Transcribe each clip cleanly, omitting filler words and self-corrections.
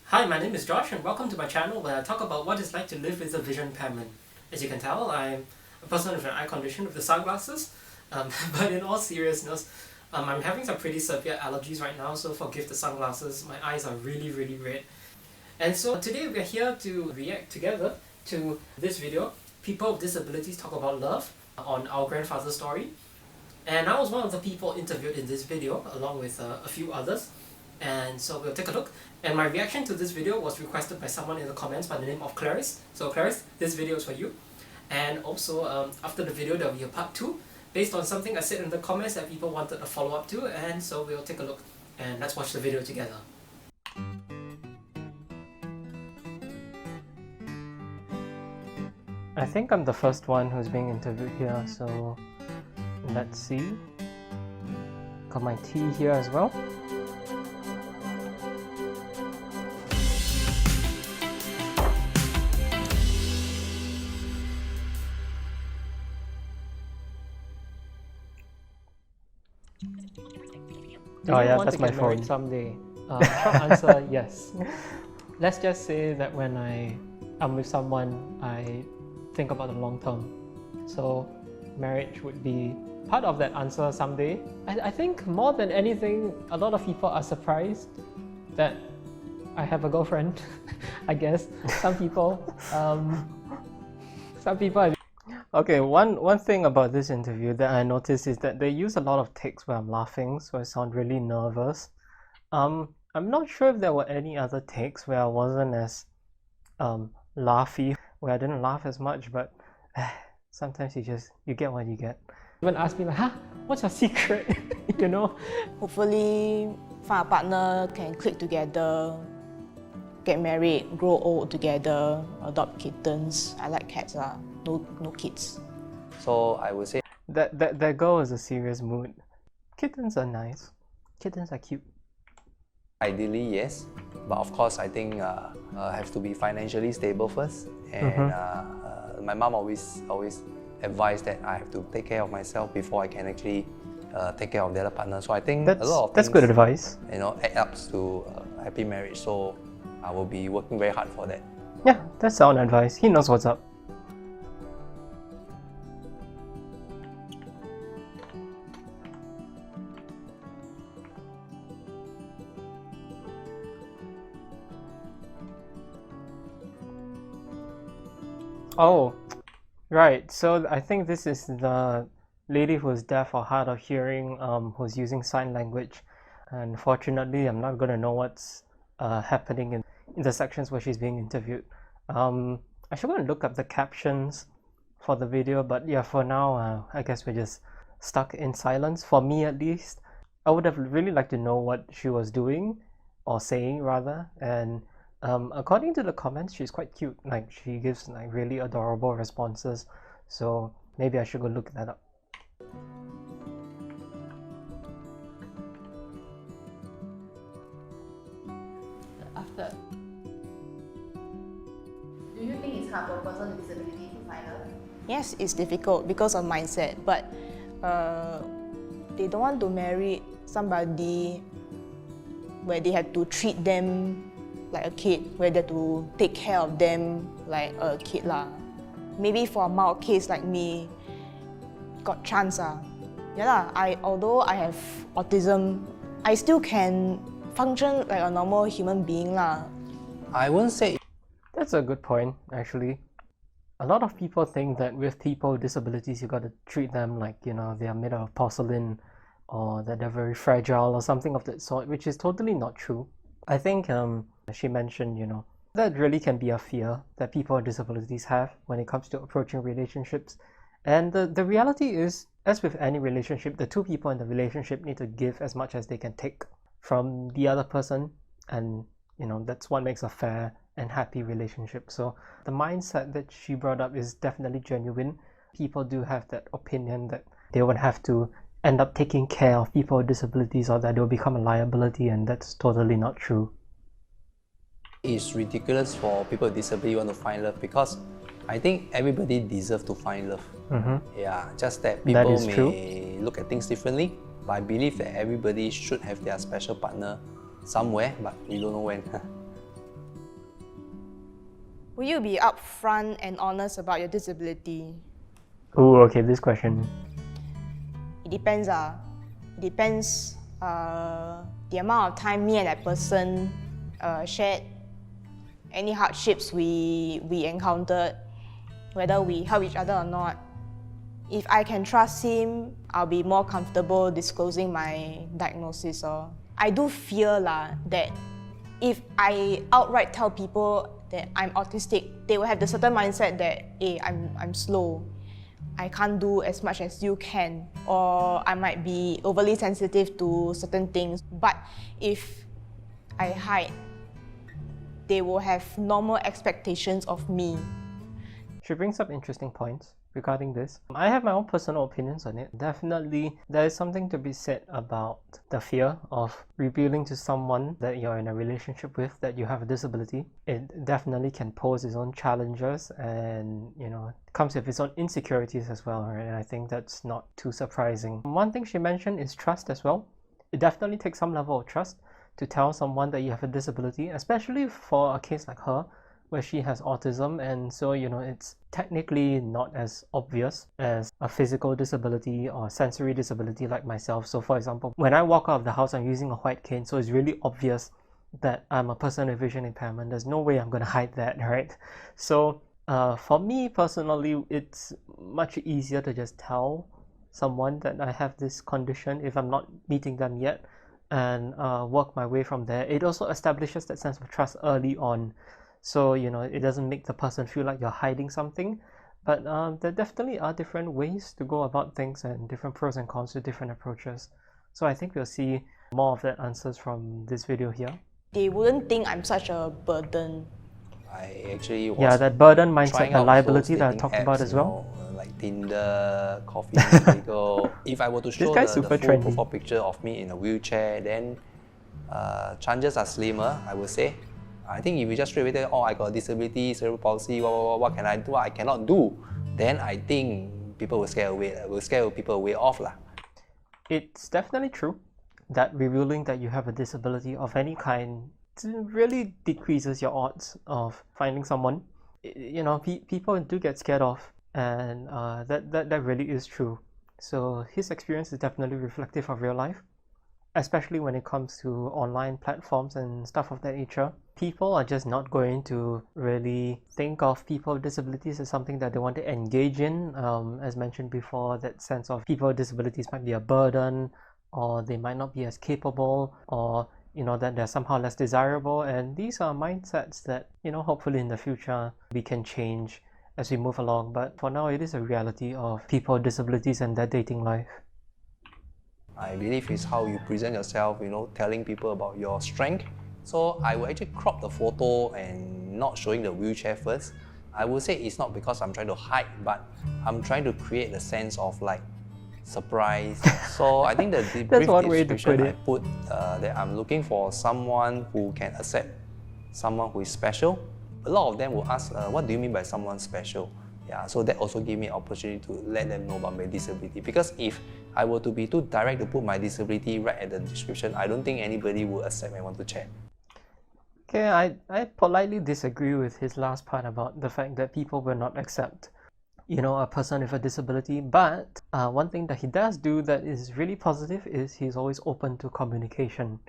Hi, my name is Josh and welcome to my channel where I talk about what it's like to live with a vision impairment. As you can tell, I'm a person with an eye condition with the sunglasses, but in all seriousness, I'm having some pretty severe allergies right now, so forgive the sunglasses. My eyes are really red. And so today we're here to react together to this video, People with Disabilities Talk About Love, on our grandfather's story. And I was one of the people interviewed in this video along with a few others. And so we'll take a look. And my reaction to this video was requested by someone in the comments by the name of Claris. So Claris, this video is for you. And also after the video there will be a part 2 based on something I said in the comments that people wanted a follow-up to, and so we'll take a look and let's watch the video together. I think I'm the first one who's being interviewed here, so let's see. Got my tea here as well. Oh yeah, that's my phone. Someday. Short answer, yes. Let's just say that when I'm with someone, I think about the long term. So marriage would be part of that answer someday. I think more than anything, a lot of people are surprised that I have a girlfriend. I guess some people Okay, one thing about this interview that I noticed is that they use a lot of takes where I'm laughing, so I sound really nervous. I'm not sure if there were any other takes where I wasn't as laughy, where I didn't laugh as much, but sometimes you get what you get. Even ask me like, huh, what's your secret? You know? Hopefully find a partner, can click together, get married, grow old together, adopt kittens. I like cats lah. No kids. So I would say that girl is a serious mood. Kittens are nice. Kittens are cute. ideally yes, but of course I think have to be financially stable first. And my mom always advised that I have to take care of myself before I can actually take care of the other partner. So I think a lot of that's things, good advice. You know, add up to a happy marriage. So I will be working very hard for that. Yeah, that's sound advice. He knows what's up. Oh, right. So I think this is the lady who's deaf or hard of hearing, who's using sign language. And fortunately, I'm not gonna know what's happening in the sections where she's being interviewed. I should go and look up the captions for the video, but yeah, for now, I guess we're just stuck in silence. For me, at least, I would have really liked to know what she was doing, or saying rather, and according to the comments, she's quite cute. Like, she gives like really adorable responses, so maybe I should go look that up. After, do you think it's hard for a person with disability to find love? Yes, it's difficult because of mindset, but they don't want to marry somebody where they have to treat them like a kid, where they have to take care of them like a kid lah. Maybe for a mild case like me, got chance ah. Yeah lah, although I have autism, I still can function like a normal human being lah. I wouldn't say. That's a good point, actually. A lot of people think that with people with disabilities, you gotta treat them like, you know, they are made out of porcelain, or that they're very fragile or something of that sort, which is totally not true. I think she mentioned, you know, that really can be a fear that people with disabilities have when it comes to approaching relationships. And the reality is, as with any relationship, the two people in the relationship need to give as much as they can take from the other person, and you know, that's what makes a fair and happy relationship. So the mindset that she brought up is definitely genuine. People do have that opinion that they would have to end up taking care of people with disabilities, or that they'll become a liability, and that's totally not true. It's ridiculous for people with disability want to find love, because I think everybody deserves to find love. Yeah, just that people may look at things differently, but I believe that everybody should have their special partner somewhere, but we don't know when. Will you be upfront and honest about your disability? Ooh, okay, this question. It depends. It depends the amount of time me and that person shared, any hardships we encountered, whether we help each other or not. If I can trust him, I'll be more comfortable disclosing my diagnosis. I do fear that if I outright tell people that I'm autistic, they will have the certain mindset that, hey, I'm slow. I can't do as much as you can, or I might be overly sensitive to certain things. But if I hide, they will have normal expectations of me. She brings up interesting points regarding this. I have my own personal opinions on it. Definitely, there is something to be said about the fear of revealing to someone that you're in a relationship with that you have a disability. It definitely can pose its own challenges and, comes with its own insecurities as well, right? And I think that's not too surprising. One thing she mentioned is trust as well. It definitely takes some level of trust to tell someone that you have a disability, especially for a case like her, where she has autism, and so it's technically not as obvious as a physical disability or sensory disability like myself. So for example, when I walk out of the house, I'm using a white cane, so it's really obvious that I'm a person with vision impairment. There's no way I'm going to hide that, right? So for me personally, it's much easier to just tell someone that I have this condition if I'm not meeting them yet, and work my way from there. It also establishes that sense of trust early on. So, it doesn't make the person feel like you're hiding something. But there definitely are different ways to go about things and different pros and cons to different approaches. So I think we'll see more of that answers from this video here. They wouldn't think I'm such a burden. I actually was that burden mindset, trying the out liability those that I dating talked apps, about as well. like Tinder, Coffee, Bagel. If I were to show guy's the super full trendy. profile picture of me in a wheelchair, then chances are slimmer, I would say. I think if you just straight away tell, I got a disability, cerebral palsy, what can I do, what I cannot do, then I think people will scare people away off lah. It's definitely true that revealing that you have a disability of any kind really decreases your odds of finding someone. People do get scared off, and that really is true. So his experience is definitely reflective of real life, especially when it comes to online platforms and stuff of that nature. People are just not going to really think of people with disabilities as something that they want to engage in. As mentioned before, that sense of people with disabilities might be a burden, or they might not be as capable, or that they're somehow less desirable. And these are mindsets that hopefully in the future we can change as we move along. But for now, it is a reality of people with disabilities and their dating life. I believe it's how you present yourself, telling people about your strength. So I will actually crop the photo and not showing the wheelchair first. I would say it's not because I'm trying to hide, but I'm trying to create a sense of surprise. So I think the brief description I put that I'm looking for someone who can accept someone who is special. A lot of them will ask, what do you mean by someone special? Yeah, so that also gave me an opportunity to let them know about my disability. Because if I were to be too direct to put my disability right at the description, I don't think anybody would accept and want to chat. Okay, I politely disagree with his last part about the fact that people will not accept, a person with a disability. But one thing that he does do that is really positive is he's always open to communication.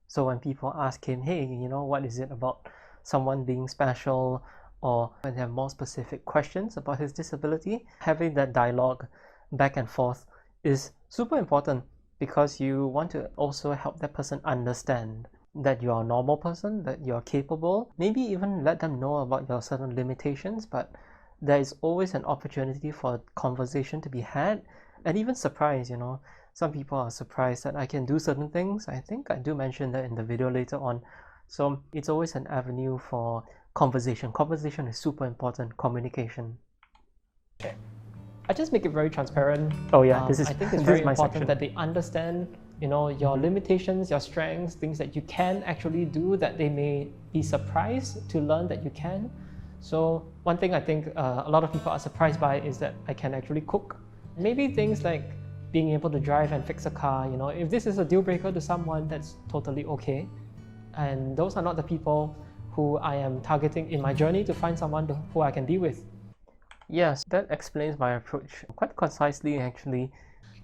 So when people ask him, hey, what is it about someone being special, or when they have more specific questions about his disability, having that dialogue back and forth is super important, because you want to also help that person understand that you're a normal person, that you're capable, maybe even let them know about your certain limitations. But there is always an opportunity for a conversation to be had, and even surprise. Some people are surprised that I can do certain things. I think I do mention that in the video later on. So it's always an avenue for conversation. Conversation is super important. Communication. I just make it very transparent. Oh yeah, I think it's this very is my important section. that they understand, your limitations, your strengths, things that you can actually do that they may be surprised to learn that you can. So one thing I think a lot of people are surprised by is that I can actually cook. Maybe things like being able to drive and fix a car. If this is a deal breaker to someone, that's totally okay. And those are not the people who I am targeting in my journey to find someone who I can be with. Yes, that explains my approach quite concisely actually.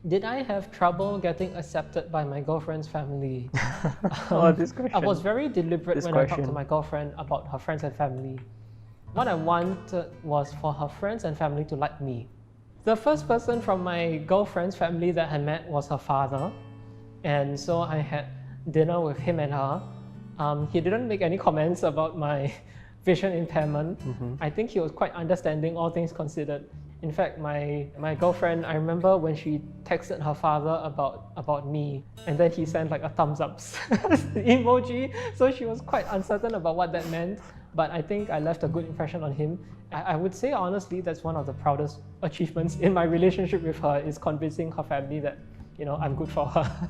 Did I have trouble getting accepted by my girlfriend's family? Oh, this question. I was very deliberate This when I talked to question. my girlfriend about her friends and family. What I wanted was for her friends and family to like me. The first person from my girlfriend's family that I met was her father, and so I had dinner with him and her. He didn't make any comments about my vision impairment. I think he was quite understanding, all things considered. In fact, my girlfriend, I remember when she texted her father about me, and then he sent like a thumbs up emoji, so she was quite uncertain about what that meant, but I think I left a good impression on him. I would say honestly that's one of the proudest achievements in my relationship with her, is convincing her family that, you know, I'm good for her.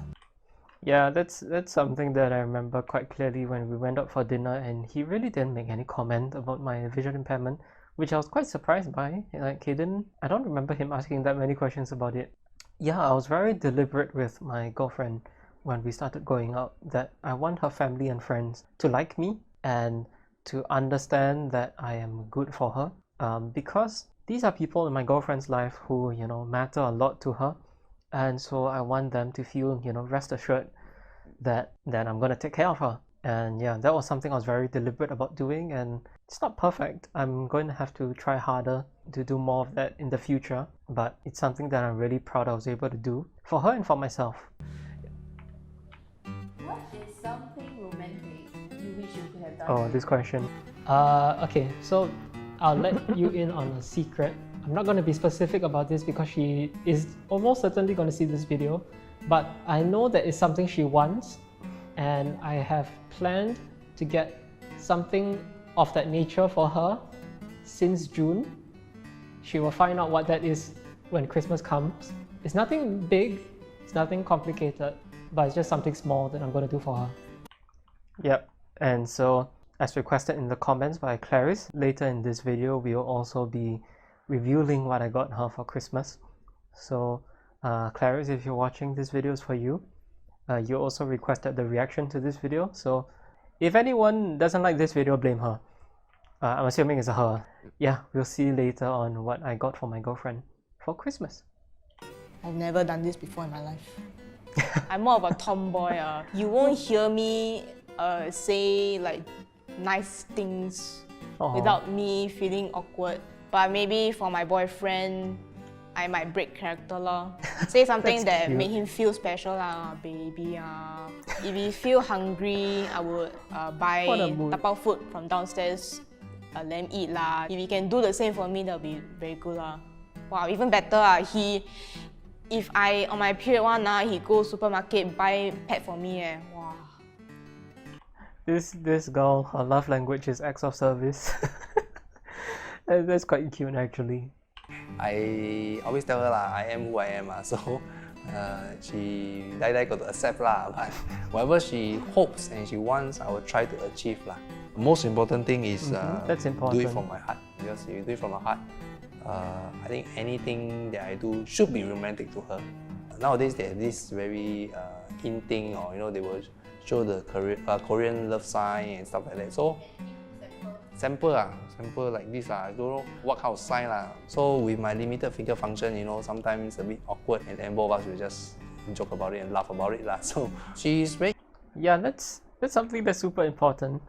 Yeah, that's something that I remember quite clearly when we went out for dinner, and he really didn't make any comment about my vision impairment, which I was quite surprised by. Like, I don't remember him asking that many questions about it. Yeah, I was very deliberate with my girlfriend when we started going out that I want her family and friends to like me and to understand that I am good for her, because these are people in my girlfriend's life who, you know, matter a lot to her, and so I want them to feel, you know, rest assured that I'm going to take care of her. And yeah, that was something I was very deliberate about doing, and it's not perfect. I'm going to have to try harder to do more of that in the future, but it's something that I'm really proud I was able to do for her and for myself. What is something romantic you wish you could have done? Oh, this question. Okay, so I'll let you in on a secret. I'm not going to be specific about this because she is almost certainly going to see this video, but I know that it's something she wants, and I have planned to get something of that nature for her since June. She will find out what that is when Christmas comes. It's nothing big, it's nothing complicated, but it's just something small that I'm going to do for her. Yep, and so as requested in the comments by Claris, later in this video we will also be revealing what I got her for Christmas. So Claris, if you're watching, this video is for you. You also requested the reaction to this video, so if anyone doesn't like this video, blame her. I'm assuming it's a her. Yeah, we'll see later on what I got for my girlfriend for Christmas. I've never done this before in my life. I'm more of a tomboy. You won't hear me say like nice things without me feeling awkward. But maybe for my boyfriend, I might break character lor. Say something that make him feel special lah, baby. If he feel hungry, I would buy tapao food from downstairs, let him eat lah. If he can do the same for me, that'll be very good lah. Wow, even better if I on my period one he go supermarket buy pet for me Wow. This girl, her love language is acts of service. That's quite cute actually. I always tell her I am who I am so she die got to accept but whatever she hopes and she wants, I will try to achieve Most important thing is That's important. do it from my heart, because if you do it from my heart, I think anything that I do should be romantic to her. Nowadays they have this very in thing, or they will show the Korean love sign and stuff like that. So sample like this I don't know what kind of sign So with my limited finger function, sometimes it's a bit awkward, and then both of us will just joke about it and laugh about it So she's very that's something that's super important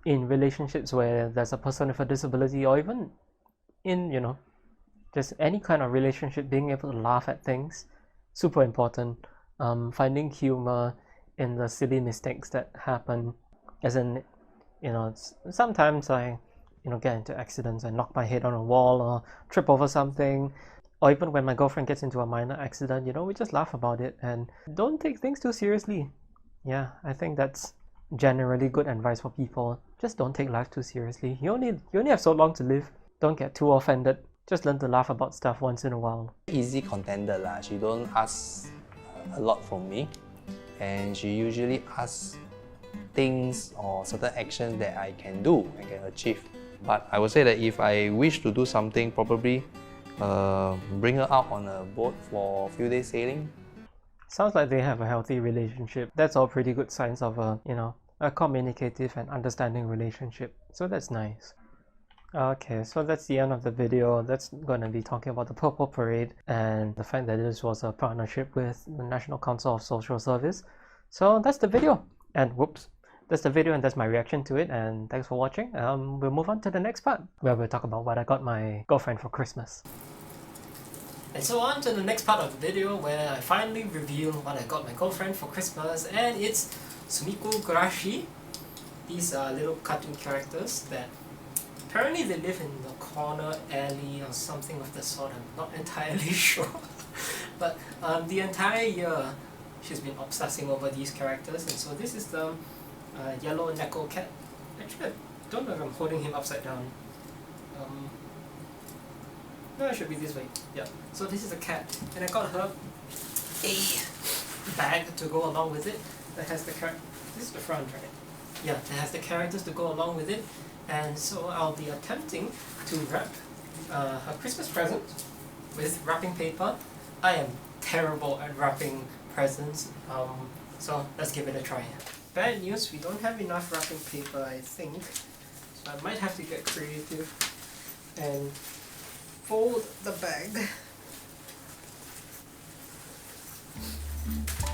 in relationships where there's a person with a disability, or even in just any kind of relationship. Being able to laugh at things, super important. Finding humor in the silly mistakes that happen, as in sometimes I get into accidents and knock my head on a wall or trip over something, or even when my girlfriend gets into a minor accident, we just laugh about it and don't take things too seriously. Yeah, I think that's generally good advice for people. Just don't take life too seriously. You only have so long to live. Don't get too offended. Just learn to laugh about stuff once in a while. easy contender She don't ask a lot from me, and she usually asks things or certain actions that I can do and can achieve. But I would say that if I wish to do something, probably bring her out on a boat for a few days sailing. Sounds like they have a healthy relationship. That's all pretty good signs of a a communicative and understanding relationship. So that's nice. Okay, so that's the end of the video. That's gonna be talking about the Purple Parade and the fact that this was a partnership with the National Council of Social Service. So that's the video. And whoops, that's the video and that's my reaction to it. And thanks for watching. We'll move on to the next part where we'll talk about what I got my girlfriend for Christmas. And so on to the next part of the video where I finally reveal what I got my girlfriend for Christmas, and it's Sumiko Gurashi. These are little cartoon characters that apparently they live in the corner alley or something of the sort. I'm not entirely sure. But the entire year she's been obsessing over these characters, and so this is the yellow Neko cat. Actually, I don't know if I'm holding him upside down. No, it should be this way. Yeah. So this is a cat, and I got her a bag to go along with it that has the this is the front, right? Yeah, that has the characters to go along with it, and so I'll be attempting to wrap her Christmas present with wrapping paper. I am terrible at wrapping presents, so let's give it a try. Bad news, we don't have enough wrapping paper, I think, so I might have to get creative and fold the bag.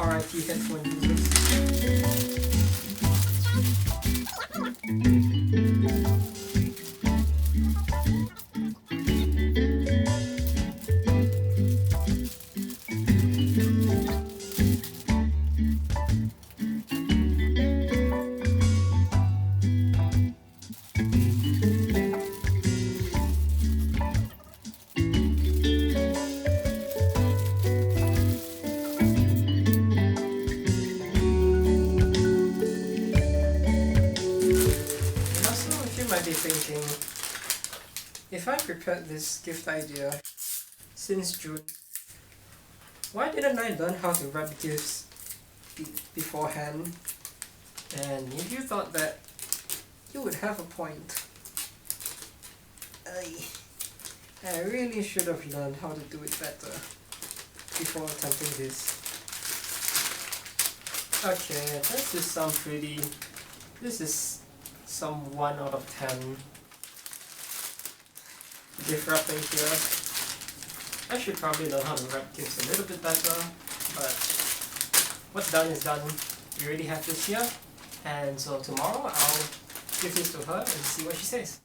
RIP headphone users. Might be thinking, if I prepared this gift idea since June, why didn't I learn how to wrap gifts beforehand? And if you thought that, you would have a point. I really should have learned how to do it better before attempting this. Okay, this is some pretty... This is some 1 out of 10 gift wrapping here. I should probably learn how to wrap gifts a little bit better, but what's done is done. We already have this here, and so tomorrow I'll give this to her and see what she says.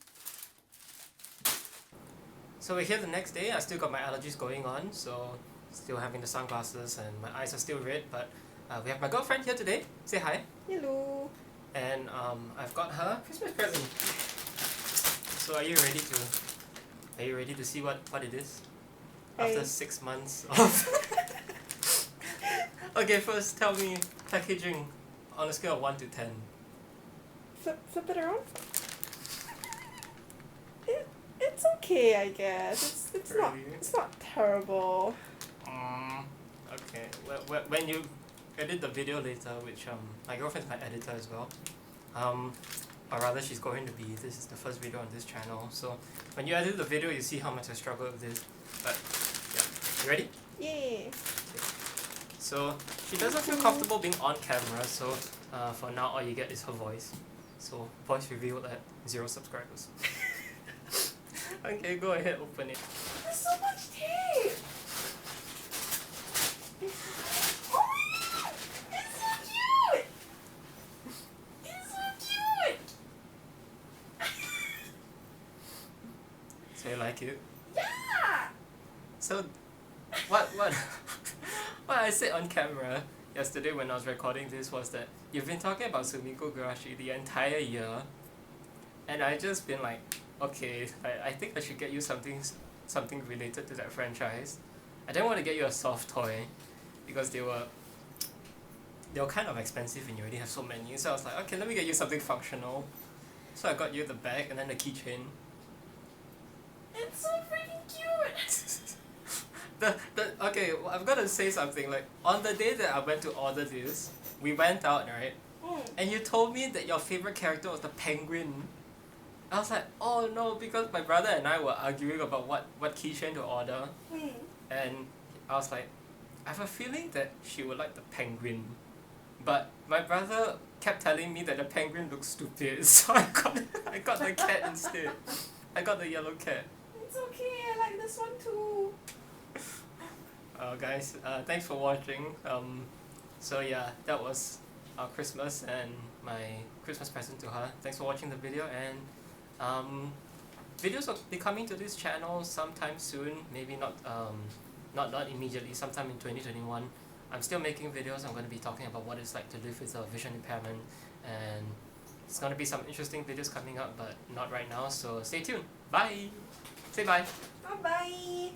So we're here the next day. I still got my allergies going on, so still having the sunglasses and my eyes are still red, but we have my girlfriend here today. Say hi. Hello. And I've got her Christmas present. So are you ready to see what it is? After 6 months of Okay, first tell me packaging on a scale of 1 to 10. Flip it around. It's okay, I guess. It's not terrible. Okay. When you edit the video later, which my girlfriend's my editor as well, or rather she's going to be. This is the first video on this channel, so when you edit the video you see how much I struggle with this. But yeah, you ready? Yay! So she doesn't feel comfortable being on camera, so for now all you get is her voice. So voice revealed at 0 subscribers. Okay, go ahead, open it. There's so much tape! Oh my god! It's so cute! It's so cute! So you like it? Yeah! So what what I said on camera yesterday when I was recording this was that you've been talking about Sumiko Gurashi the entire year, and I just been like, okay, I think I should get you something related to that franchise. I didn't want to get you a soft toy because they were kind of expensive and you already have so many, so I was like, okay, let me get you something functional. So I got you the bag and then the keychain. It's so freaking cute! Okay, well, I've got to say something. Like, on the day that I went to order this, we went out, right? And you told me that your favorite character was the penguin. I was like, oh no, because my brother and I were arguing about what keychain to order. And I was like, I have a feeling that she would like the penguin. But my brother kept telling me that the penguin looks stupid, so I got the cat instead. I got the yellow cat. It's okay, I like this one too. Guys, thanks for watching. So yeah, that was our Christmas and my Christmas present to her. Thanks for watching the video, and videos will be coming to this channel sometime soon. Maybe not immediately. Sometime in 2021. I'm still making videos. I'm going to be talking about what it's like to live with a vision impairment, and it's going to be some interesting videos coming up, but not right now. So stay tuned. Bye. Say bye. Bye bye.